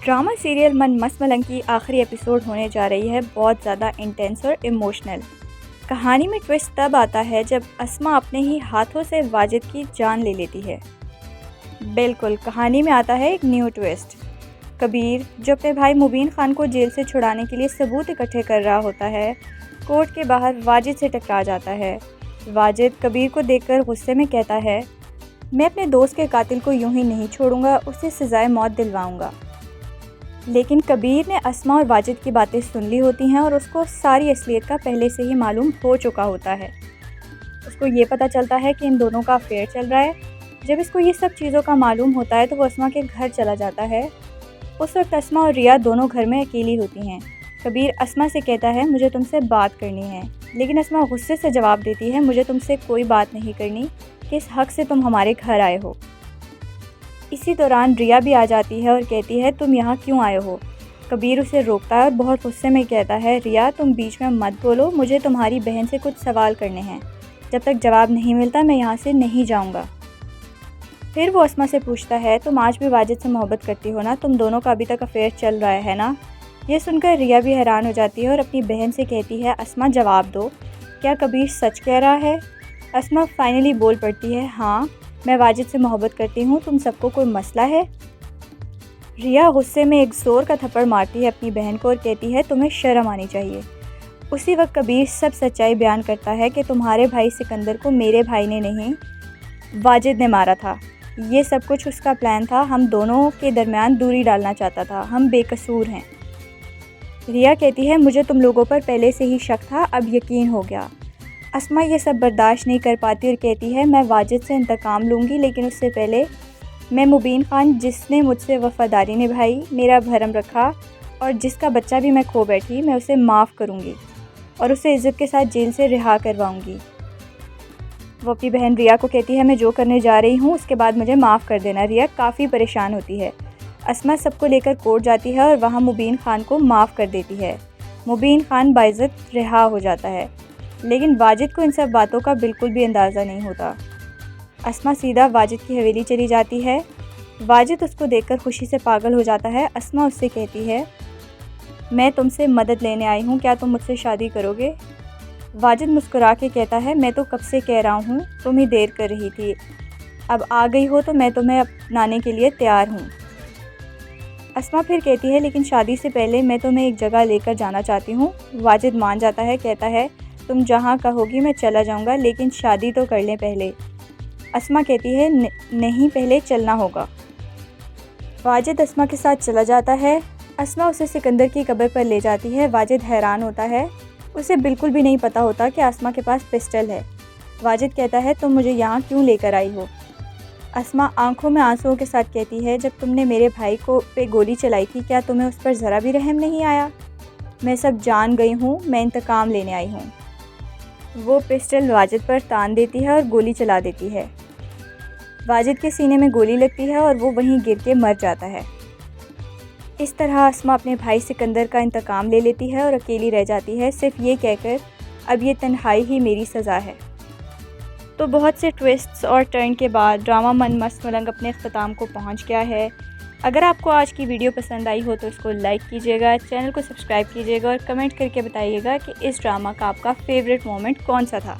Drama serial मन मस्त मलंग की आखिरी एपिसोड होने जा रही है बहुत ज़्यादा इंटेंस और इमोशनल। कहानी में ट्विस्ट तब आता है जब अस्मा अपने ही हाथों से वाजिद की जान ले लेती है। बिल्कुल, कहानी में आता है एक न्यू ट्विस्ट। कबीर, जो अपने भाई मुबीन खान को जेल से छुड़ाने के लिए सबूत इकट्ठे कर रहा होता है, कोर्ट के बाहर वाजिद से टकरा जाता है। वाजिद कबीर को देखकर गुस्से में कहता है, मैं अपने दोस्त के कातिल को यूं ही नहीं छोड़ूंगा, उसे सजाए मौत दिलवाऊंगा। लेकिन कबीर ने अस्मा और वाजिद की बातें सुन ली होती हैं और उसको सारी असलियत का पहले से ही मालूम हो चुका होता है। उसको ये पता चलता है कि इन दोनों का अफेयर चल रहा है। जब इसको ये सब चीज़ों का मालूम होता है तो वो अस्मा के घर चला जाता है। उस वक्त अस्मा और रिया दोनों घर में अकेली होती हैं। कबीर अस्मा से कहता है, मुझे तुमसे बात करनी है, लेकिन अस्मा गुस्से से जवाब देती है, मुझे तुमसे कोई बात नहीं करनी, किस हक से तुम हमारे घर आए हो। इसी दौरान रिया भी आ जाती है और कहती है, तुम यहाँ क्यों आए हो। कबीर उसे रोकता है और बहुत गुस्से में कहता है, रिया तुम बीच में मत बोलो, मुझे तुम्हारी बहन से कुछ सवाल करने हैं, जब तक जवाब नहीं मिलता मैं यहाँ से नहीं जाऊँगा। फिर वो अस्मा से पूछता है, तुम आज भी वाजिद से मोहब्बत करती हो ना, तुम दोनों का अभी तक अफेयर चल रहा है ना। ये सुनकर रिया भी हैरान हो जाती है और अपनी बहन से कहती है, अस्मा जवाब दो, क्या कबीर सच कह रहा है। अस्मा फाइनली बोल पड़ती है, हाँ मैं वाजिद से मोहब्बत करती हूँ, तुम सबको कोई मसला है। रिया गुस्से में एक ज़ोर का थप्पड़ मारती है अपनी बहन को और कहती है, तुम्हें शर्म आनी चाहिए। उसी वक्त कबीर सब सच्चाई बयान करता है कि तुम्हारे भाई सिकंदर को मेरे भाई ने नहीं, वाजिद ने मारा था। ये सब कुछ उसका प्लान था, हम दोनों के दरमियान दूरी डालना चाहता था, हम बेकसूर हैं। रिया कहती है, मुझे तुम लोगों पर पहले से ही शक था, अब यकीन हो गया। अस्मा ये सब बर्दाश्त नहीं कर पाती और कहती है, मैं वाजिद से इंतकाम लूँगी, लेकिन उससे पहले मैं मुबीन खान, जिसने मुझसे वफ़ादारी निभाई, मेरा भरम रखा और जिसका बच्चा भी मैं खो बैठी, मैं उसे माफ़ करूँगी और उसे इज़्ज़त के साथ जेल से रिहा करवाऊँगी। वो अपनी बहन रिया को कहती है, मैं जो करने जा रही हूँ उसके बाद मुझे माफ़ कर देना। रिया काफ़ी परेशान होती है। अस्मा सबको लेकर कोर्ट जाती है और वहाँ मुबीन खान को माफ़ कर देती है। मुबीन खान बाइज़्ज़त रिहा हो जाता है, लेकिन वाजिद को इन सब बातों का बिल्कुल भी अंदाज़ा नहीं होता। अस्मा सीधा वाजिद की हवेली चली जाती है। वाजिद उसको देखकर खुशी से पागल हो जाता है। अस्मा उससे कहती है, मैं तुमसे मदद लेने आई हूँ, क्या तुम मुझसे शादी करोगे। वाजिद मुस्कुरा के कहता है, मैं तो कब से कह रहा हूँ, तुम ही देर कर रही थी, अब आ गई हो तो मैं तुम्हें अपनाने के लिए तैयार हूँ। अस्मा फिर कहती है, लेकिन शादी से पहले मैं तुम्हें एक जगह लेकर जाना चाहती हूँ। वाजिद मान जाता है, कहता है, तुम जहाँ कहोगी मैं चला जाऊँगा, लेकिन शादी तो कर लें पहले। अस्मा कहती है, नहीं पहले चलना होगा। वाजिद अस्मा के साथ चला जाता है। अस्मा उसे सिकंदर की कब्र पर ले जाती है। वाजिद हैरान होता है, उसे बिल्कुल भी नहीं पता होता कि अस्मा के पास पिस्टल है। वाजिद कहता है, तुम मुझे यहाँ क्यों लेकर आई हो। अस्मा आंखों में आंसुओं के साथ कहती है, जब तुमने मेरे भाई को पे गोली चलाई थी, क्या तुम्हें उस पर ज़रा भी रहम नहीं आया। मैं सब जान गई हूँ, मैं इंतकाम लेने आई हूँ। वो पिस्टल वाजिद पर तान देती है और गोली चला देती है। वाजिद के सीने में गोली लगती है और वो वहीं गिर के मर जाता है। इस तरह अस्मा अपने भाई सिकंदर का इंतकाम ले लेती है और अकेली रह जाती है, सिर्फ ये कहकर, अब ये तन्हाई ही मेरी सज़ा है। तो बहुत से ट्विस्ट्स और टर्न के बाद ड्रामा मन मस्त मलंग अपने अख्ताम को पहुंच गया है। अगर आपको आज की वीडियो पसंद आई हो तो इसको लाइक कीजिएगा, चैनल को सब्सक्राइब कीजिएगा और कमेंट करके बताइएगा कि इस ड्रामा का आपका फेवरेट मोमेंट कौन सा था।